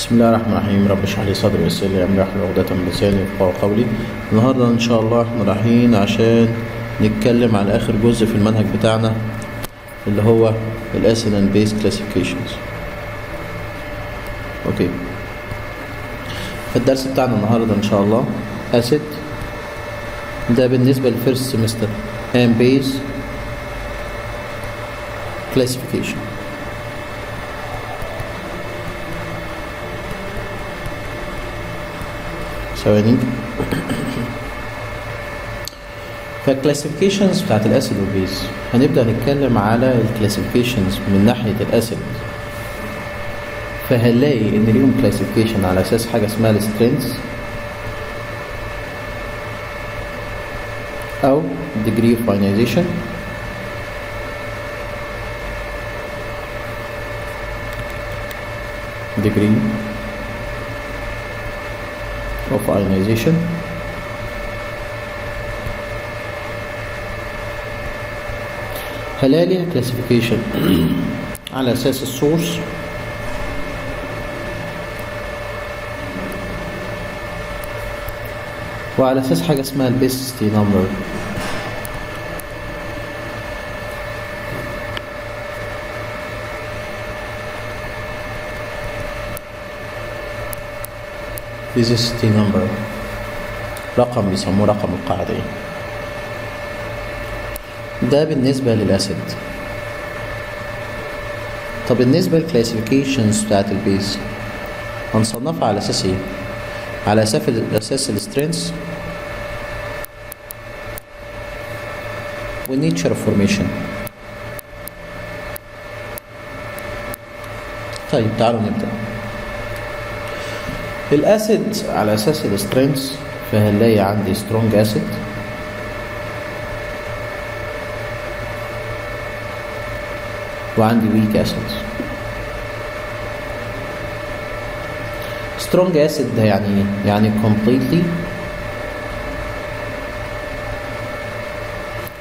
بسم الله الرحمن الرحيم. رب اشرح لي صدري ويسر لي امري واحلل عقدة من لساني يفقهوا قولي. النهارده ان شاء الله احنا رايحين عشان نتكلم عن اخر جزء في المنهج بتاعنا اللي هو الاسيد اند بيس كلاسيفيكيشنز. اوكي، فالدرس بتاعنا النهارده ان شاء الله اسيد، ده بالنسبه للفيرست سمستر، اند بيس كلاسيفيكيشن. ثواني. فالكلاسيفيكيشنز بتاعت الاسيد والبيز، هنبدا نتكلم على الكلاسيفيكيشنز من ناحيه الاسيد. فهنلاقي ان ليهم كلاسيفيكيشن على اساس حاجه اسمها السترينث او degree of ionization، degree of ionization، هلاقي ليها كلاسيفيكيشن على اساس السورس وعلى اساس حاجه اسمها البيست نمبر. Resistivity number، رقم بيسموه رقم القاعدة. ده بالنسبة للأسيد. طب بالنسبة للكلاسيفيكيشنز بتاعت البيز، هنصنفها على أساس إيه؟ على أساس السترينث والنيتشر اوف فورميشن. طيب تعالوا نبدأ. الاسيد على اساس السترينث، فهنلاقي عندي سترونج اسيد وعندي ويك اسيد. سترونج اسيد ده يعني completely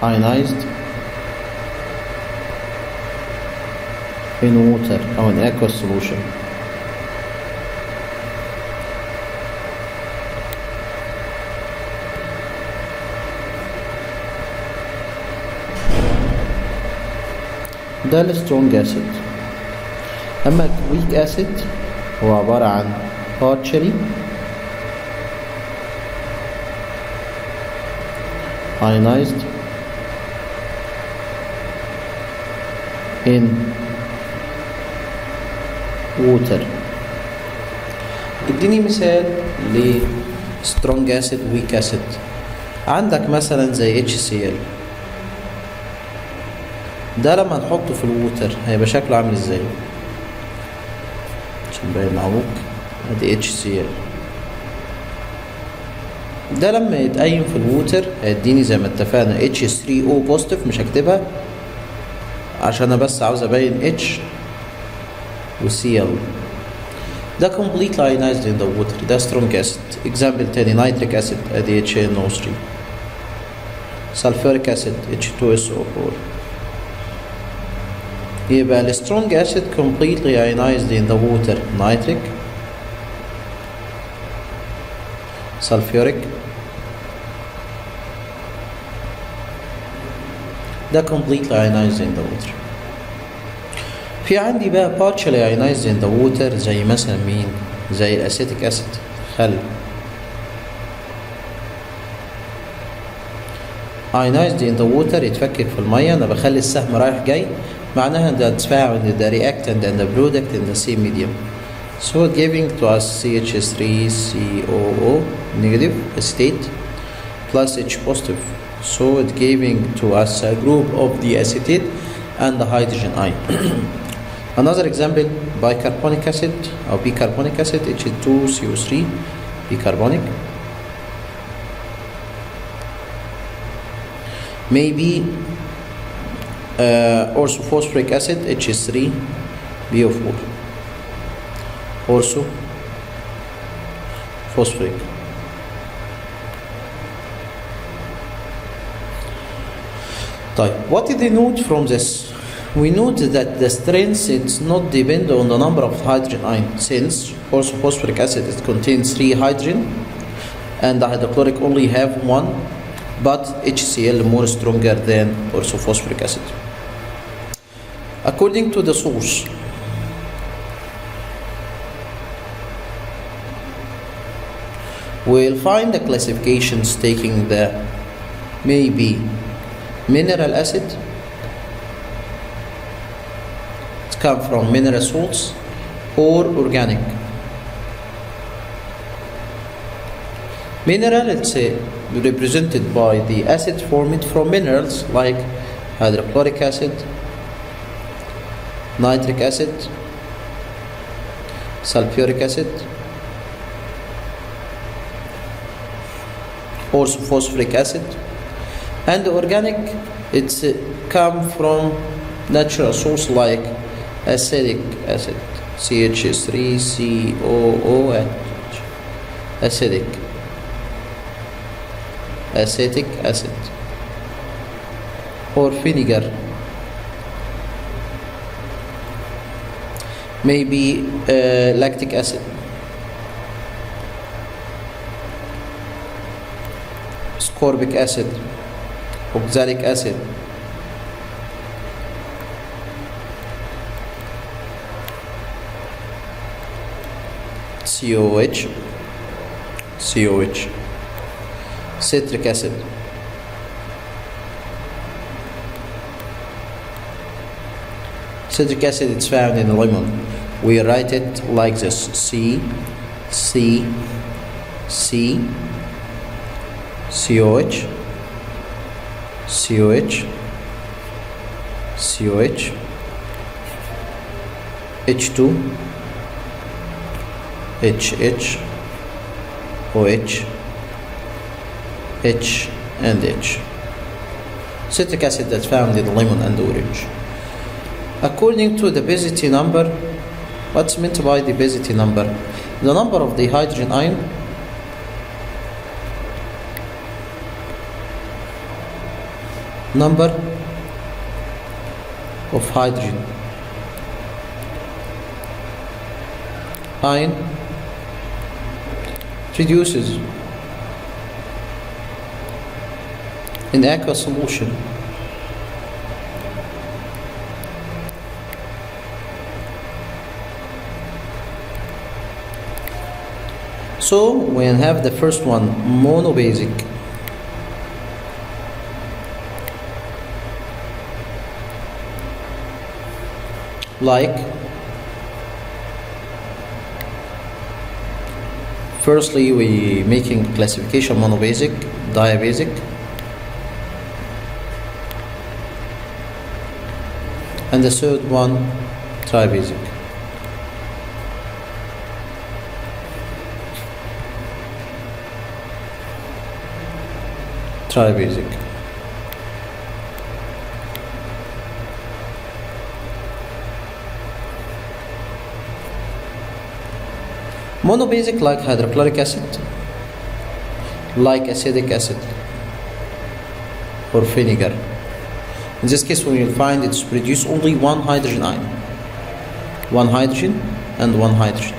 ionized in water او in aqueous solution. ده السترونج اسيد. اما الويك اسيد هو عبارة عن partially ionized in water. اديني مثال لسترونج اسيد ويك اسيد. عندك مثلا زي HCl، ده لما نحطه في الووتر هيبقى شكله عامل ازاي؟ عشان باين معوج، ادي HCl. ده لما يتقيم في الووتر هيديني زي ما اتفقنا H3O بوزيتيف، مش هكتبها عشان انا بس عاوز ابين H و Cl. ده completely ionized in the water، ده strong acid. example تاني nitric acid ادي HNO3، sulfuric acid H2SO4. يبقى ال strong acid completely ionized in the water nitric، sulfuric، ده completely ionized in the water. في عندي بقى partially ionized in the water زي مثلا مين؟ زي الاسيتيك اسيد، خل. ionized in the water يتفكك في المية. انا بخلي السهم رايح جاي، معناها ان ده تفاعل the reactant and the product in the same medium, so giving to us CH3COO negative acetate plus H positive, so it giving to us a group of the acetate and the hydrogen ion. Another example, bicarbonic acid or bicarbonic acid H2CO3 bicarbonic, maybe orthophosphoric acid H3BO4، orthophosphoric. طيب what did they note from this؟ We note that the strength does not depend on the number of hydrogen ions, since orthophosphoric acid it contains 3 hydrogen and the hydrochloric only have 1, but HCl more stronger than orthophosphoric acid. According to the source, we'll find the classifications taking the maybe mineral acid, it comes from mineral salts, or organic. Mineral, it's represented by the acid formed from minerals like hydrochloric acid, nitric acid, sulfuric acid, orthophosphoric acid. And organic, it's come from natural source like acidic acid, CH3COOH, acetic acid, or vinegar, maybe lactic acid, ascorbic acid, oxalic acid, COH, citric acid, citric acid is found in lemon. We write it like this: COH, H2, HH, OH, H and H. Citric acid that's found in lemon and orange. According to the basicity number, what's meant by the basicity number? The number of the hydrogen ion number of hydrogen ion reduces in aqueous solution so when have the first one monobasic like firstly we making classification monobasic, diabasic, and the third one tribasic. Monobasic like hydrochloric acid, like acidic acid or vinegar. In this case we will find it's produce only one hydrogen ion, one hydrogen and one hydrogen.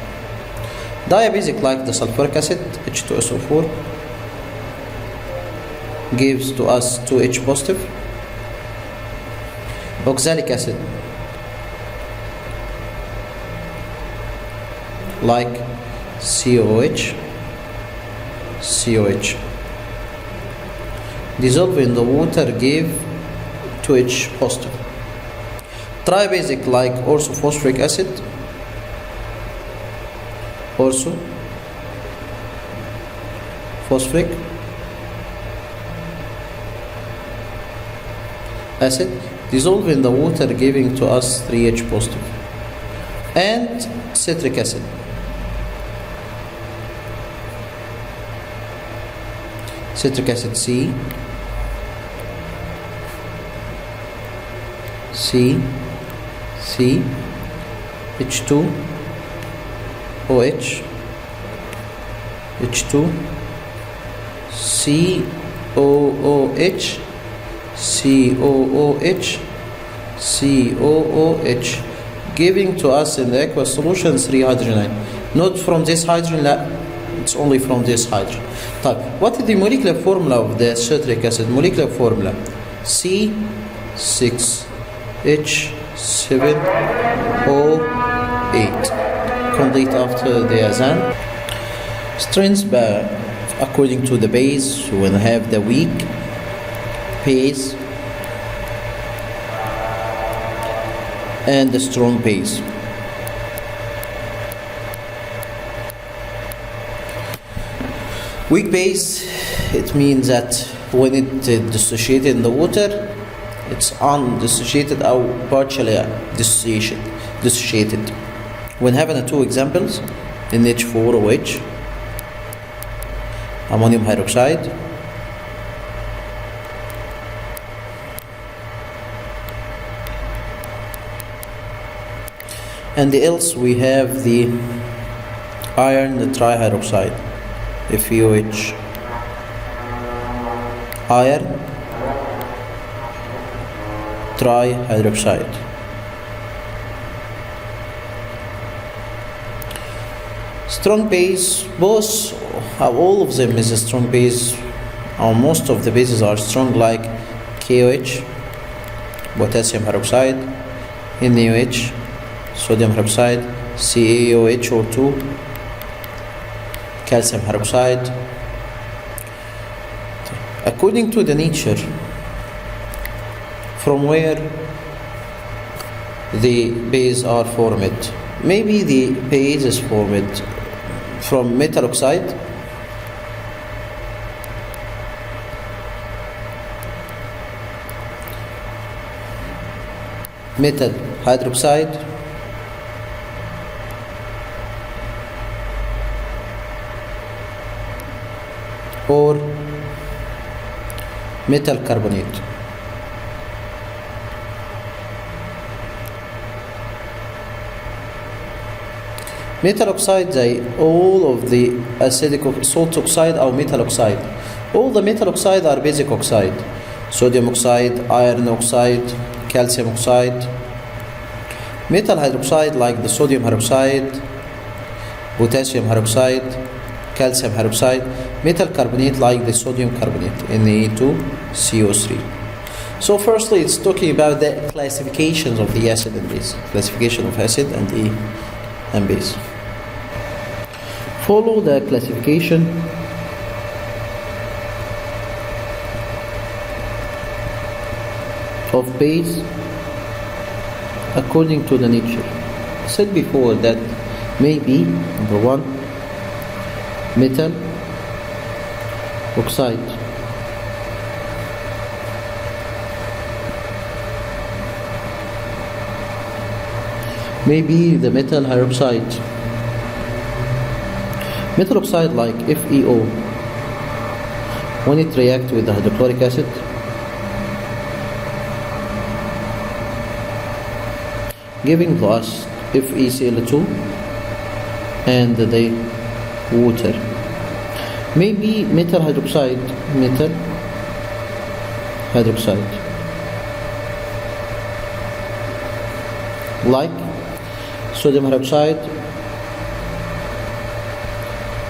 Diabasic like the sulfuric acid, H2SO4, gives to us 2H positive. Oxalic acid like COH, dissolve in the water give 2H positive. Tribasic like orthophosphoric acid, orthophosphoric acid, dissolve in the water giving to us 3H positive. And citric acid, H2OH, COOH, COOH, giving to us in the aqueous solution 3 hydrogen ion. Not from this hydrogen, لا, it's only from this hydrogen. طيب, what is the molecular formula of the citric acid? Molecular formula C6H7O8. Complete after the azan. Strengths according to the base, we'll have the weak base and the strong base. Weak base, it means that when it dissociated in the water, it's undissociated or partially dissociated. When having two examples, NH4OH, ammonium hydroxide, and else we have the iron trihydroxide, FeOH, iron trihydroxide. Strong base, all of them is a strong base, or most of the bases are strong, like KOH, potassium hydroxide, NaOH, sodium hydroxide, CaOH, calcium hydroxide. According to the nature, from where the base are formed, maybe the base is formed from metal oxide, metal hydroxide, or metal carbonate. Metal oxide, all of the acidic salt oxide or metal oxide. All the metal oxide are basic oxide. Sodium oxide, iron oxide, calcium oxide. Metal hydroxide like the sodium hydroxide, potassium hydroxide, calcium hydroxide. Metal carbonate like the sodium carbonate, Na2CO3. So firstly, it's talking about the classifications of the acid and base. Classification of acid and base. Follow the classification of base according to the nature. I said before that maybe, number one, metal oxide, maybe the metal hydroxide. Metal oxide like FeO, when it reacts with the hydrochloric acid, giving to us FeCl2 and the water. Maybe metal hydroxide, like sodium hydroxide,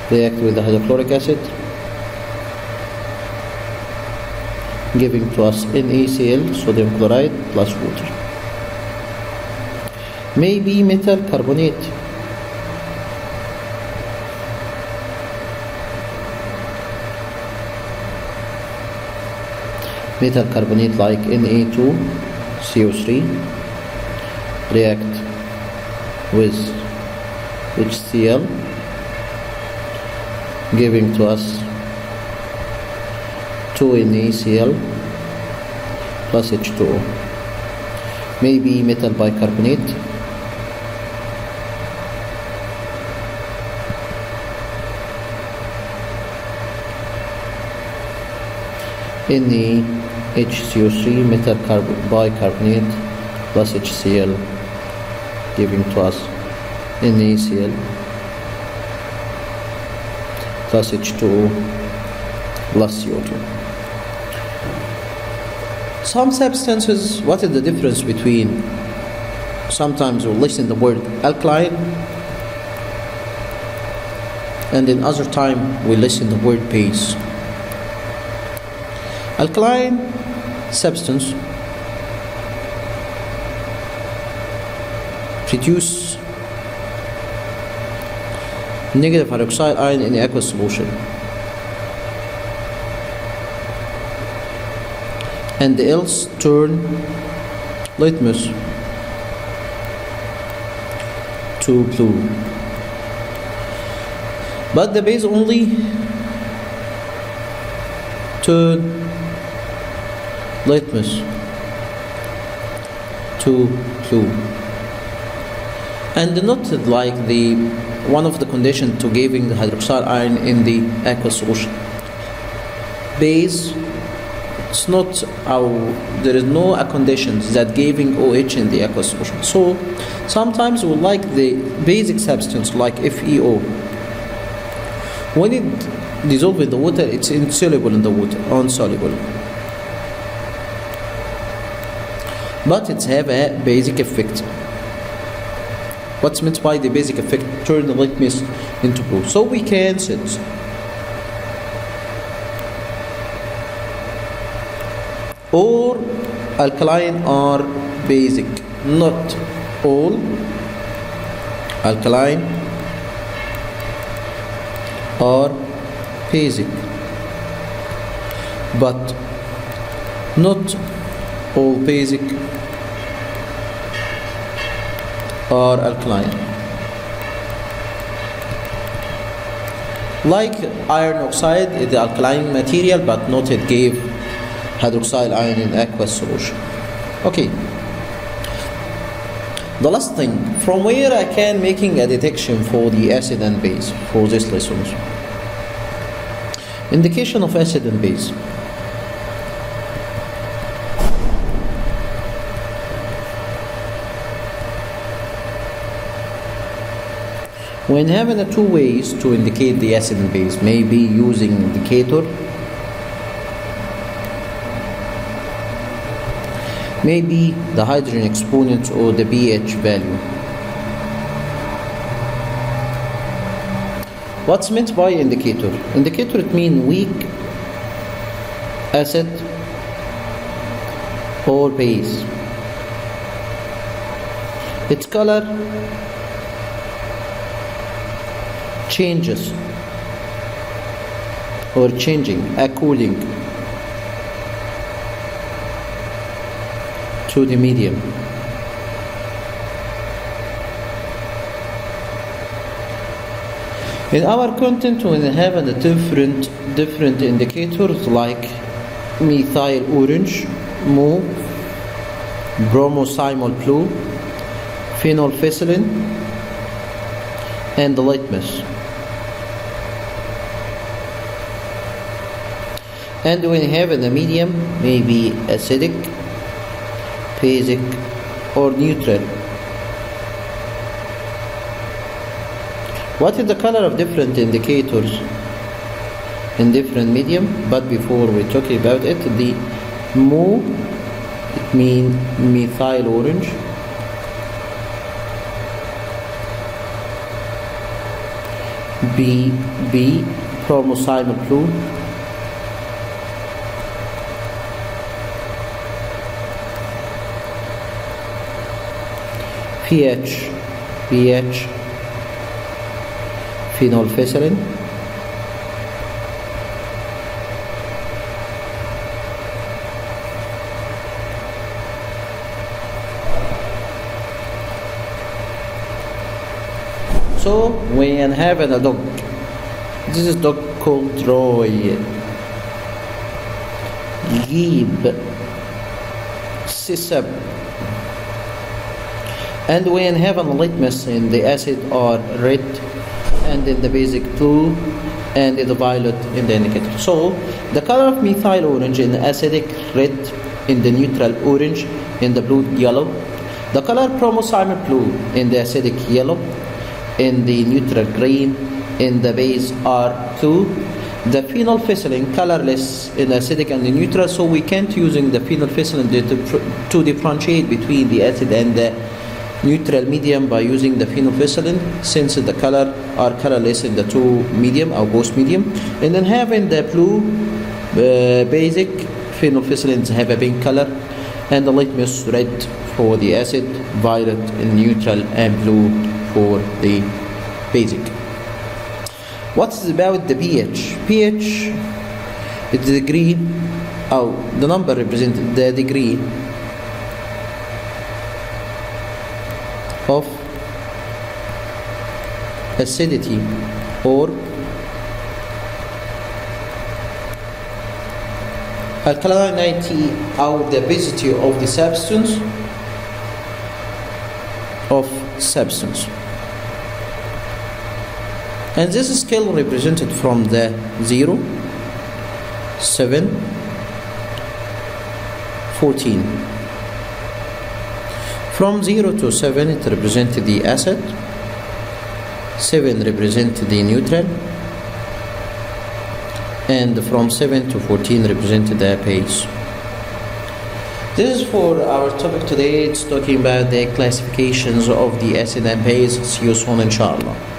react with the hydrochloric acid, giving to us NaCl, sodium chloride plus water. Maybe metal carbonate, like Na2CO3, react with HCl, giving to us 2NaCl plus H2O. Maybe metal bicarbonate, NaHCO3, metal bicarbonate plus HCl, giving to us NaCl plus H2O plus CO2. Some substances, what is the difference between, sometimes we'll listen the word alkaline, and in other time we listen the word base. Alkaline substance produce negative hydroxide ion in aqueous solution, and else turn litmus to blue. But the base only turn litmus to blue, and not like the one of the conditions to giving the hydroxide ion in the aqueous solution. Base, it's not there is no conditions that giving OH in the aqueous solution. So sometimes we like the basic substance like FeO. When it dissolves in the water, it's insoluble in the water, insoluble. But it have a basic effect. What's meant by the basic effect? Turn the litmus into blue. So we can say all alkaline are basic. Not all alkaline are basic, but not all basic are alkaline. Like iron oxide is the alkaline material, but not it gave hydroxyl ion in aqueous solution. Okay. The last thing, from where I can making a detection for the acid and base for this lesson. Indication of acid and base. When having two ways to indicate the acid and base, maybe using indicator, maybe the hydrogen exponent or the pH value. What's meant by indicator? Indicator, it means weak acid or base. Its color changes or changing according to the medium. In our content, we have a different indicators like methyl orange, mauve, bromosimol blue, phenolphthalein, and the litmus. And we have in the medium maybe acidic, basic, or neutral. What is the color of different indicators in different medium? But before we talk about it, the mauve, it means methyl orange. B, bromosimol blue. pH, phenolphthalein. So when having a dog, this is dog called Roy, Gib, Sisab. And when having a litmus in the acid are red, and in the basic blue, and in the violet in the indicator. So the color of methyl orange in the acidic red, in the neutral orange, in the blue yellow. The color bromosimol blue in the acidic yellow, in the neutral green, in the base are blue, the phenolphthalein colorless in acidic and the neutral, so we can't using the phenolphthalein to differentiate between the acid and the neutral medium by using the phenolphthalein, since the color are colorless in the two medium or both medium. And then having the blue basic, phenolphthaleins have a pink color, and the litmus red for the acid, violet in neutral, and blue for the basic. What's about the pH? pH is the degree, the number represents the degree of acidity or alkalinity, or the basicity of the substance and this scale represented from the 0, 7, 14. From 0 to 7 it represents the acid, 7 represents the neutral, and from 7 to 14 represents the base. This is for our topic today. It's talking about the classifications of the acid and base. See you soon, inshallah.